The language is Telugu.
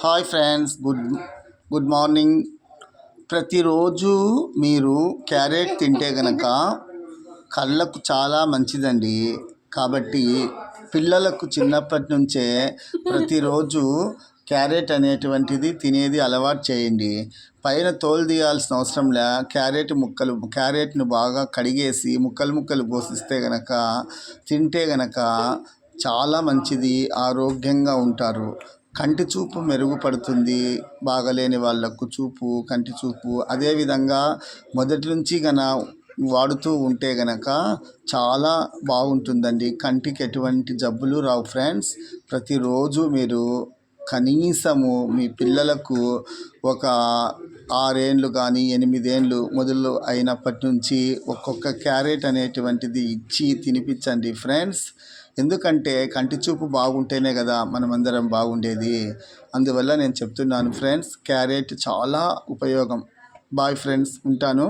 Hi friends, good morning. ప్రతిరోజు మీరు క్యారెట్ తింటే గనక కళ్ళకు చాలా మంచిదండి. కాబట్టి పిల్లలకు చిన్నప్పటి నుంచే ప్రతిరోజు క్యారెట్ అనేటువంటిది తినేది అలవాటు చేయండి. పైన తోలు తీయాల్సిన అవసరం లే. క్యారెట్ను బాగా కడిగేసి ముక్కలు కోసిస్తే గనక తింటే గనక చాలా మంచిది, ఆరోగ్యంగా ఉంటారు. కంటి చూపు మెరుగుపడుతుంది. బాగలేని వాళ్ళకు కంటి చూపు అదేవిధంగా మొదటి నుంచి వాడుతూ ఉంటే గనక చాలా బాగుంటుందండి. కంటికి ఎటువంటి జబ్బులు రావు ఫ్రెండ్స్. ప్రతిరోజు మీరు కనీసము మీ పిల్లలకు ఒక 6 ఏళ్ళు కానీ 8 ఏళ్ళు మొదలు అయినప్పటి నుంచి ఒక్కొక్క క్యారెట్ అనేటువంటిది ఇచ్చి తినిపించండి ఫ్రెండ్స్. ఎందుకంటే కంటి చూపు బాగుంటేనే కదా మనమందరం బాగుండేది. అందువల్ల నేను చెప్తున్నాను ఫ్రెండ్స్, క్యారెట్ చాలా ఉపయోగం. బాయ్ ఫ్రెండ్స్, ఉంటాను.